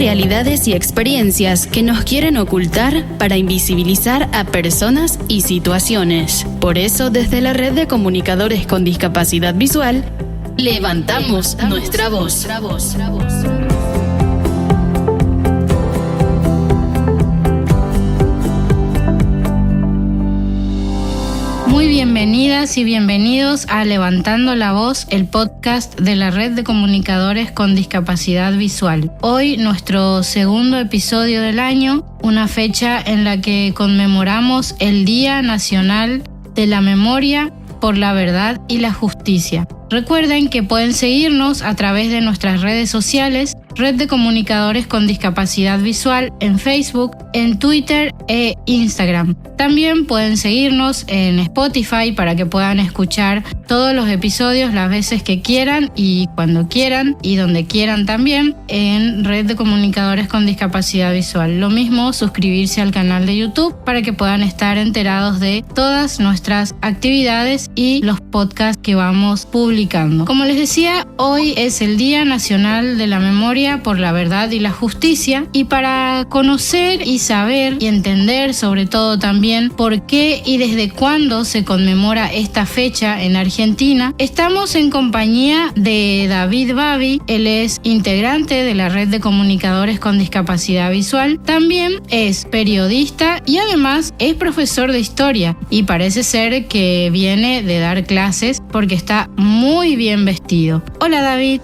realidades y experiencias que nos quieren ocultar para invisibilizar a personas y situaciones. Por eso, desde la Red de Comunicadores con Discapacidad Visual, levantamos nuestra voz. Muy bienvenidas y bienvenidos a Levantando la Voz, el podcast de la Red de Comunicadores con Discapacidad Visual. Hoy nuestro segundo episodio del año, una fecha en la que conmemoramos el Día Nacional de la Memoria por la Verdad y la Justicia. Recuerden que pueden seguirnos a través de nuestras redes sociales, Red de Comunicadores con Discapacidad Visual en Facebook, en Twitter e Instagram. También pueden seguirnos en Spotify para que puedan escuchar todos los episodios las veces que quieran y cuando quieran y donde quieran también en Red de Comunicadores con Discapacidad Visual. Lo mismo, suscribirse al canal de YouTube para que puedan estar enterados de todas nuestras actividades y los podcasts que vamos publicando. Como les decía, hoy es el Día Nacional de la Memoria por la Verdad y la Justicia, y para conocer y saber y entender sobre todo también por qué y desde cuándo se conmemora esta fecha en Argentina, estamos en compañía de David Babi. Él es integrante de la Red de Comunicadores con Discapacidad Visual, también es periodista y además es profesor de historia, y parece ser que viene de dar clases porque está muy bien vestido. Hola, David.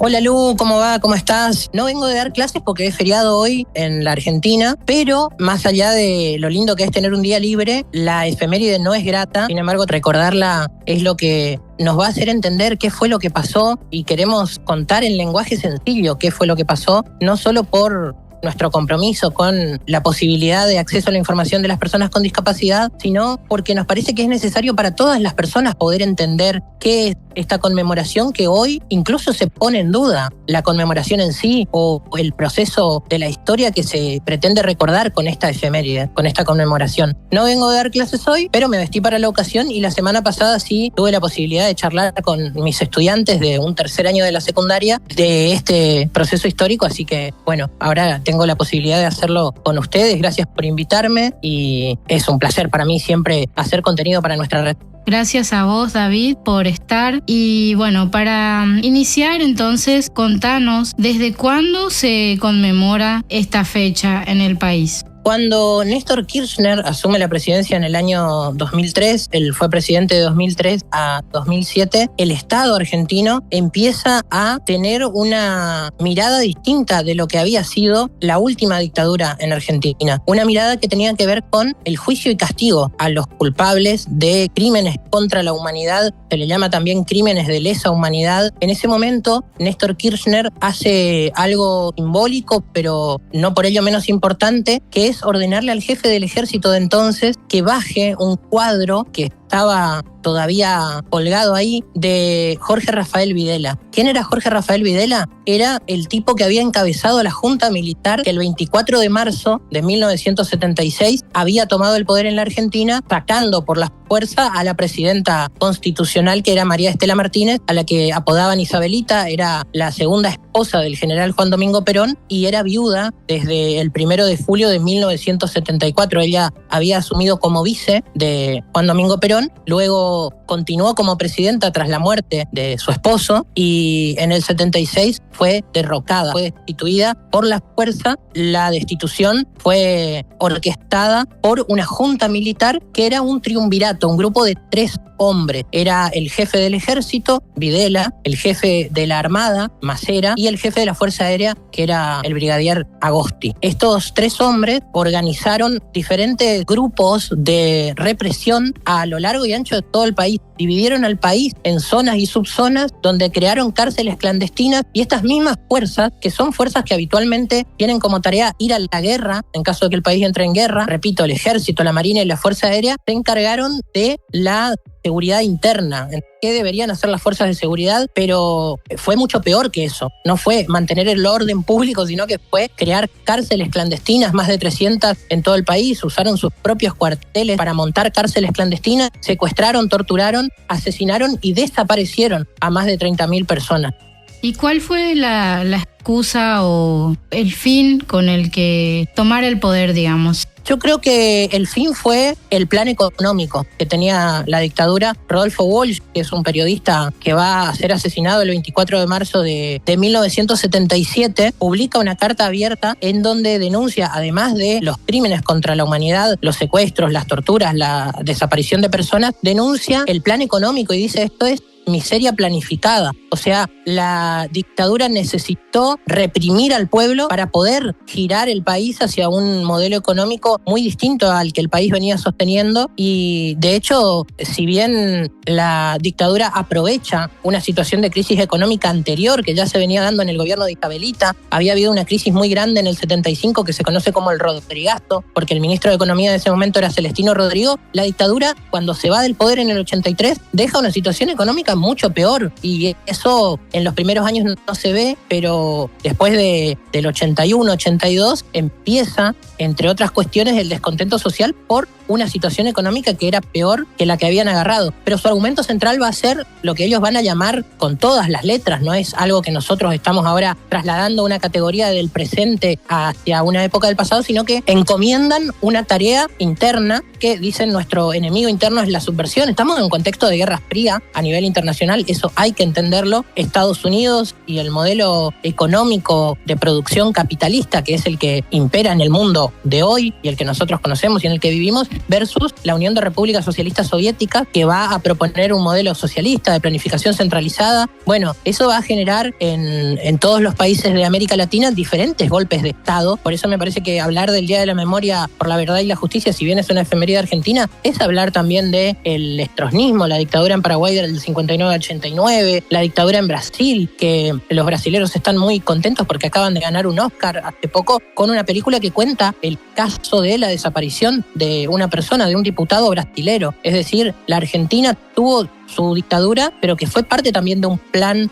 Hola Lu, ¿cómo va? ¿Cómo estás? No vengo de dar clases porque es feriado hoy en la Argentina, pero más allá de lo lindo que es tener un día libre, la efeméride no es grata. Sin embargo, recordarla es lo que nos va a hacer entender qué fue lo que pasó, y queremos contar en lenguaje sencillo qué fue lo que pasó, no solo por nuestro compromiso con la posibilidad de acceso a la información de las personas con discapacidad, sino porque nos parece que es necesario para todas las personas poder entender qué es esta conmemoración, que hoy incluso se pone en duda la conmemoración en sí o el proceso de la historia que se pretende recordar con esta efeméride, con esta conmemoración. No vengo a dar clases hoy, pero me vestí para la ocasión, y la semana pasada sí tuve la posibilidad de charlar con mis estudiantes de un tercer año de la secundaria de este proceso histórico, así que bueno, ahora tengo la posibilidad de hacerlo con ustedes. Gracias por invitarme, y es un placer para mí siempre hacer contenido para nuestra red. Gracias a vos, David, por estar. Y bueno, para iniciar entonces, contanos desde cuándo se conmemora esta fecha en el país. Cuando Néstor Kirchner asume la presidencia en el año 2003, él fue presidente de 2003 a 2007, el Estado argentino empieza a tener una mirada distinta de lo que había sido la última dictadura en Argentina. Una mirada que tenía que ver con el juicio y castigo a los culpables de crímenes contra la humanidad, se le llama también crímenes de lesa humanidad. En ese momento, Néstor Kirchner hace algo simbólico, pero no por ello menos importante, que es ordenarle al jefe del ejército de entonces que baje un cuadro que estaba todavía colgado ahí de Jorge Rafael Videla. ¿Quién era Jorge Rafael Videla? Era el tipo que había encabezado la junta militar que el 24 de marzo de 1976 había tomado el poder en la Argentina, sacando por la fuerza a la presidenta constitucional, que era María Estela Martínez, a la que apodaban Isabelita. Era la segunda esposa del general Juan Domingo Perón y era viuda desde el 1 de julio de 1974. Ella había asumido como vice de Juan Domingo Perón, luego continuó como presidenta tras la muerte de su esposo, y en el 76 fue derrocada, fue destituida por la fuerza. La destitución fue orquestada por una junta militar que era un triunvirato, un grupo de 3 hombres. Era el jefe del ejército, Videla, el jefe de la armada, Macera, y el jefe de la fuerza aérea, que era el brigadier Agosti. Estos 3 hombres organizaron diferentes grupos de represión a lo largo y ancho de todo el país. Dividieron al país en zonas y subzonas donde crearon cárceles clandestinas, y estas mismas fuerzas, que son fuerzas que habitualmente tienen como tarea ir a la guerra en caso de que el país entre en guerra, repito, el ejército, la marina y la fuerza aérea, se encargaron de la seguridad interna. ¿Qué deberían hacer las fuerzas de seguridad? Pero fue mucho peor que eso. No fue mantener el orden público, sino que fue crear cárceles clandestinas, más de 300 en todo el país. Usaron sus propios cuarteles para montar cárceles clandestinas, secuestraron, torturaron, asesinaron y desaparecieron a más de 30.000 personas. ¿Y cuál fue la excusa o el fin con el que tomar el poder, digamos? Yo creo que el fin fue el plan económico que tenía la dictadura. Rodolfo Walsh, que es un periodista que va a ser asesinado el 24 de marzo de 1977, publica una carta abierta en donde denuncia, además de los crímenes contra la humanidad, los secuestros, las torturas, la desaparición de personas, denuncia el plan económico y dice: esto es miseria planificada. O sea, la dictadura necesitó reprimir al pueblo para poder girar el país hacia un modelo económico muy distinto al que el país venía sosteniendo. Y de hecho, si bien la dictadura aprovecha una situación de crisis económica anterior que ya se venía dando en el gobierno de Isabelita, había habido una crisis muy grande en el 75 que se conoce como el Rodrigazo, porque el ministro de Economía de ese momento era Celestino Rodrigo. La dictadura, cuando se va del poder en el 83, deja una situación económica mucho peor, y eso en los primeros años no se ve, pero después del 81, 82 empieza, entre otras cuestiones, el descontento social por una situación económica que era peor que la que habían agarrado. Pero su argumento central va a ser lo que ellos van a llamar con todas las letras, no es algo que nosotros estamos ahora trasladando una categoría del presente hacia una época del pasado, sino que encomiendan una tarea interna que dicen: nuestro enemigo interno es la subversión. Estamos en un contexto de guerra fría a nivel internacional, eso hay que entenderlo. Estados Unidos y el modelo económico de producción capitalista, que es el que impera en el mundo de hoy y el que nosotros conocemos y en el que vivimos, versus la Unión de Repúblicas Socialistas Soviéticas, que va a proponer un modelo socialista de planificación centralizada. Bueno, eso va a generar en todos los países de América Latina diferentes golpes de Estado. Por eso me parece que hablar del Día de la Memoria por la Verdad y la Justicia, si bien es una efeméride argentina, es hablar también del estrosnismo, la dictadura en Paraguay del 59 al 89, la dictadura en Brasil, que los brasileros están muy contentos porque acaban de ganar un Oscar hace poco con una película que cuenta el caso de la desaparición de una persona, de un diputado brasilero. Es decir, la Argentina tuvo su dictadura, pero que fue parte también de un plan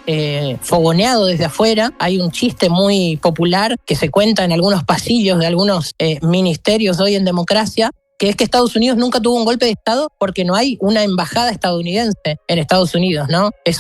fogoneado desde afuera. Hay un chiste muy popular que se cuenta en algunos pasillos de algunos ministerios hoy en democracia, que es que Estados Unidos nunca tuvo un golpe de Estado porque no hay una embajada estadounidense en Estados Unidos, ¿no? Es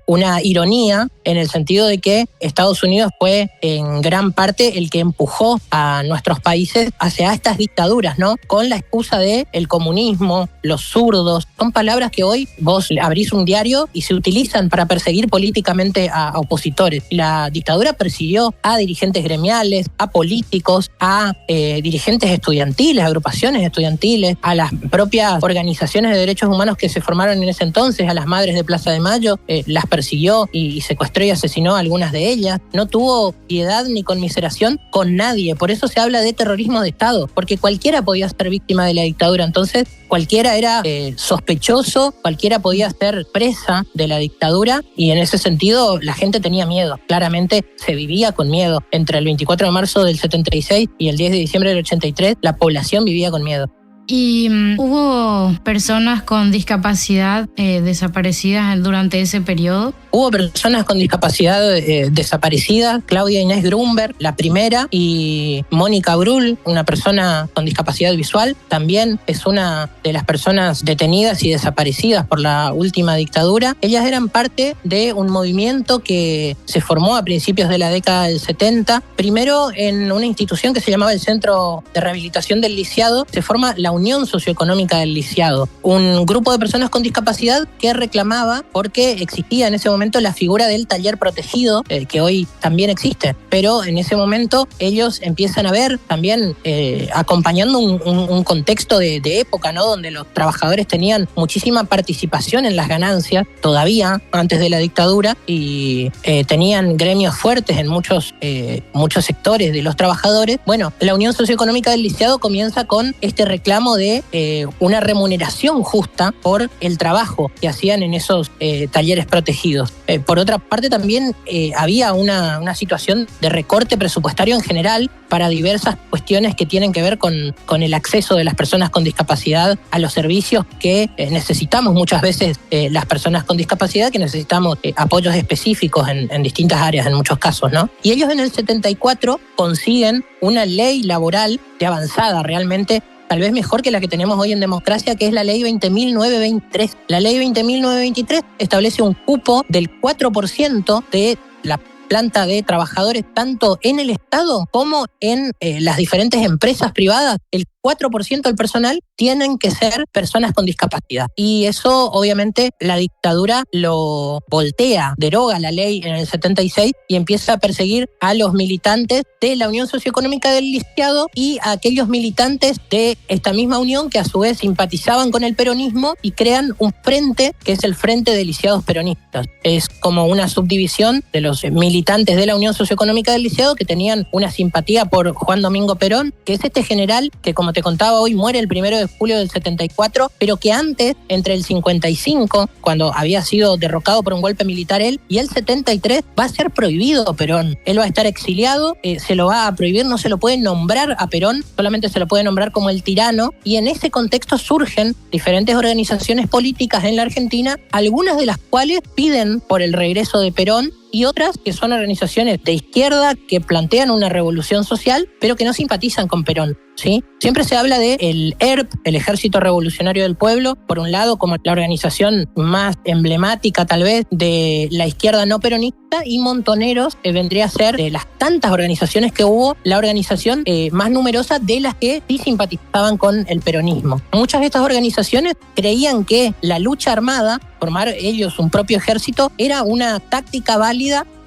una ironía en el sentido de que Estados Unidos fue en gran parte el que empujó a nuestros países hacia estas dictaduras, ¿no? Con la excusa de el comunismo, los zurdos. Son palabras que hoy vos abrís un diario y se utilizan para perseguir políticamente a opositores. La dictadura persiguió a dirigentes gremiales, a políticos, a dirigentes estudiantiles, agrupaciones estudiantiles, a las propias organizaciones de derechos humanos que se formaron en ese entonces, a las madres de Plaza de Mayo, las persiguió y secuestró y asesinó a algunas de ellas. No tuvo piedad ni conmiseración con nadie. Por eso se habla de terrorismo de Estado, porque cualquiera podía ser víctima de la dictadura. Entonces, cualquiera era sospechoso, cualquiera podía ser presa de la dictadura, y en ese sentido la gente tenía miedo. Claramente se vivía con miedo. Entre el 24 de marzo del 76 y el 10 de diciembre del 83, la población vivía con miedo. ¿Y hubo personas con discapacidad desaparecidas durante ese periodo? Hubo personas con discapacidad desaparecidas, Claudia Inés Grunberg, la primera, y Mónica Brull, una persona con discapacidad visual, también es una de las personas detenidas y desaparecidas por la última dictadura. Ellas eran parte de un movimiento que se formó a principios de la década del 70, primero en una institución que se llamaba el Centro de Rehabilitación del Lisiado. Se forma la Unión Socioeconómica del Lisiado, un grupo de personas con discapacidad que reclamaba, porque existía en ese momento la figura del taller protegido, que hoy también existe, pero en ese momento ellos empiezan a ver también acompañando un contexto de época, ¿no? Donde los trabajadores tenían muchísima participación en las ganancias, todavía antes de la dictadura, y tenían gremios fuertes en muchos sectores de los trabajadores. Bueno, la Unión Socioeconómica del Lisiado comienza con este reclamo de una remuneración justa por el trabajo que hacían en esos talleres protegidos. Por otra parte, también había una situación de recorte presupuestario en general para diversas cuestiones que tienen que ver con el acceso de las personas con discapacidad a los servicios que necesitamos muchas veces las personas con discapacidad, que necesitamos apoyos específicos en distintas áreas en muchos casos, ¿no? Y ellos en el 74 consiguen una ley laboral de avanzada, realmente tal vez mejor que la que tenemos hoy en democracia, que es la ley 20.923. La ley 20.923 establece un cupo del 4% de la planta de trabajadores tanto en el Estado como en las diferentes empresas privadas. El 4% del personal tienen que ser personas con discapacidad. Y eso, obviamente, la dictadura lo voltea, deroga la ley en el 76 y empieza a perseguir a los militantes de la Unión Socioeconómica del Lisiado y a aquellos militantes de esta misma unión que a su vez simpatizaban con el peronismo y crean un frente que es el Frente de Lisiados Peronistas. Es como una subdivisión de los militantes de la Unión Socioeconómica del Lisiado que tenían una simpatía por Juan Domingo Perón, que es este general que, como te contaba hoy, muere el 1 de julio del 74, pero que antes, entre el 55, cuando había sido derrocado por un golpe militar él, y el 73, va a ser prohibido Perón. Él va a estar exiliado, se lo va a prohibir, no se lo puede nombrar a Perón, solamente se lo puede nombrar como el tirano, y en ese contexto surgen diferentes organizaciones políticas en la Argentina, algunas de las cuales piden por el regreso de Perón, y otras que son organizaciones de izquierda que plantean una revolución social, pero que no simpatizan con Perón, ¿sí? Siempre se habla de el ERP, el Ejército Revolucionario del Pueblo, por un lado como la organización más emblemática tal vez de la izquierda no peronista, y Montoneros vendría a ser de las tantas organizaciones que hubo, la organización más numerosa de las que sí simpatizaban con el peronismo. Muchas de estas organizaciones creían que la lucha armada, formar ellos un propio ejército, era una táctica válida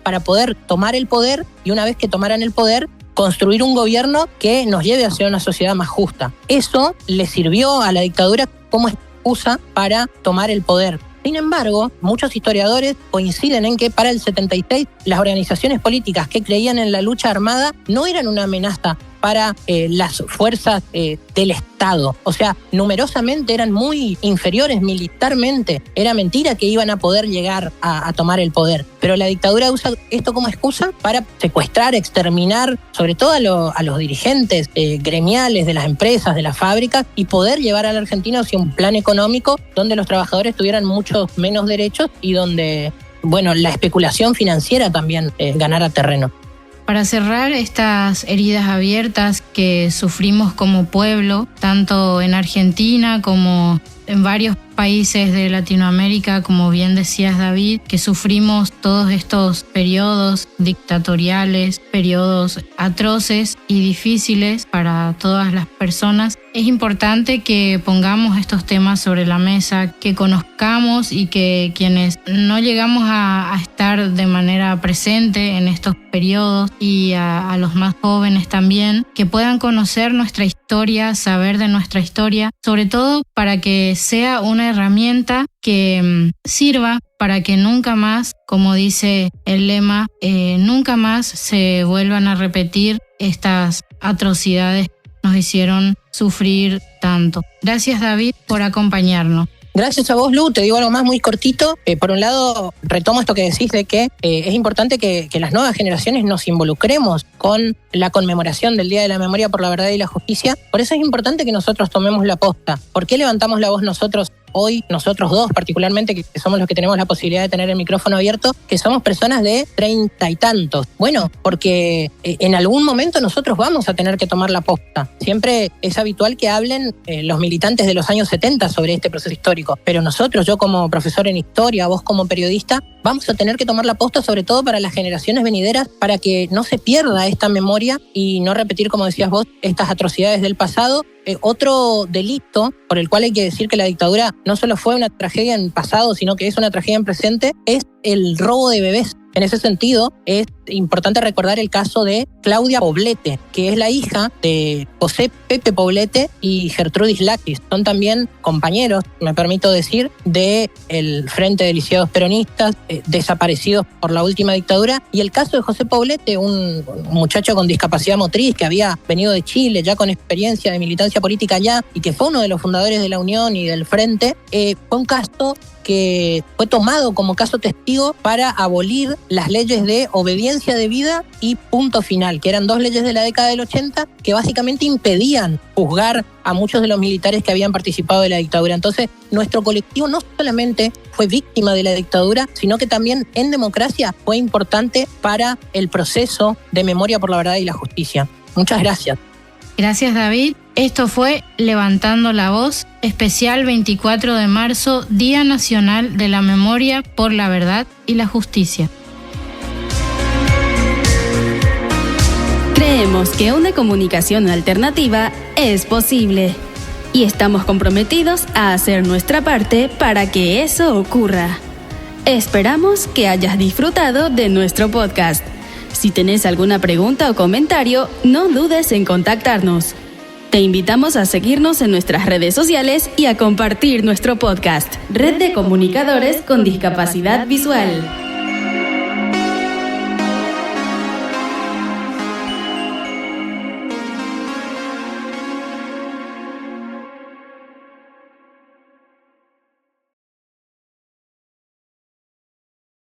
para poder tomar el poder y una vez que tomaran el poder, construir un gobierno que nos lleve hacia una sociedad más justa. Eso le sirvió a la dictadura como excusa para tomar el poder. Sin embargo, muchos historiadores coinciden en que para el 76 las organizaciones políticas que creían en la lucha armada no eran una amenaza para las fuerzas del Estado. O sea, numerosamente eran muy inferiores militarmente. Era mentira que iban a poder llegar a tomar el poder. Pero la dictadura usa esto como excusa para secuestrar, exterminar, sobre todo a los dirigentes gremiales de las empresas, de las fábricas, y poder llevar a la Argentina hacia un plan económico donde los trabajadores tuvieran muchos menos derechos y donde, bueno, la especulación financiera también ganara terreno. Para cerrar estas heridas abiertas que sufrimos como pueblo, tanto en Argentina como en varios países de Latinoamérica, como bien decías David, que sufrimos todos estos periodos dictatoriales, periodos atroces y difíciles para todas las personas, es importante que pongamos estos temas sobre la mesa, que conozcamos y que quienes no llegamos a estar de manera presente en estos periodos y a los más jóvenes también, que puedan conocer nuestra historia, saber de nuestra historia, sobre todo para que sea una herramienta que sirva para que nunca más, como dice el lema, nunca más se vuelvan a repetir estas atrocidades que nos hicieron sufrir tanto. Gracias, David, por acompañarnos. Gracias a vos, Lu. Te digo algo más muy cortito. Por un lado, retomo esto que decís de que es importante que las nuevas generaciones nos involucremos con la conmemoración del Día de la Memoria por la Verdad y la Justicia. Por eso es importante que nosotros tomemos la posta. ¿Por qué levantamos la voz nosotros hoy, nosotros dos particularmente, que somos los que tenemos la posibilidad de tener el micrófono abierto, que somos personas de 30 y tantos? Bueno, porque en algún momento nosotros vamos a tener que tomar la posta. Siempre es habitual que hablen los militantes de los años 70 sobre este proceso histórico, pero nosotros, yo como profesor en historia, vos como periodista, vamos a tener que tomar la posta, sobre todo para las generaciones venideras, para que no se pierda esta memoria y no repetir, como decías vos, estas atrocidades del pasado. Otro delito por el cual hay que decir que la dictadura no solo fue una tragedia en pasado, sino que es una tragedia en presente, es el robo de bebés. En ese sentido, es importante recordar el caso de Claudia Poblete, que es la hija de José Pepe Poblete y Gertrudis Lakis. Son también compañeros, me permito decir, del Frente de Lisiados Peronistas, desaparecidos por la última dictadura. Y el caso de José Poblete, un muchacho con discapacidad motriz que había venido de Chile, ya con experiencia de militancia política allá, y que fue uno de los fundadores de la Unión y del Frente, fue un caso que fue tomado como caso testigo para abolir las leyes de obediencia debida y punto final, que eran dos leyes de la década del 80 que básicamente impedían juzgar a muchos de los militares que habían participado de la dictadura. Entonces, nuestro colectivo no solamente fue víctima de la dictadura, sino que también en democracia fue importante para el proceso de memoria por la verdad y la justicia. Muchas gracias. Gracias, David. Esto fue Levantando la Voz, especial 24 de marzo, Día Nacional de la Memoria por la Verdad y la Justicia. Creemos que una comunicación alternativa es posible y estamos comprometidos a hacer nuestra parte para que eso ocurra. Esperamos que hayas disfrutado de nuestro podcast. Si tenés alguna pregunta o comentario, no dudes en contactarnos. Te invitamos a seguirnos en nuestras redes sociales y a compartir nuestro podcast, Red de Comunicadores con Discapacidad Visual.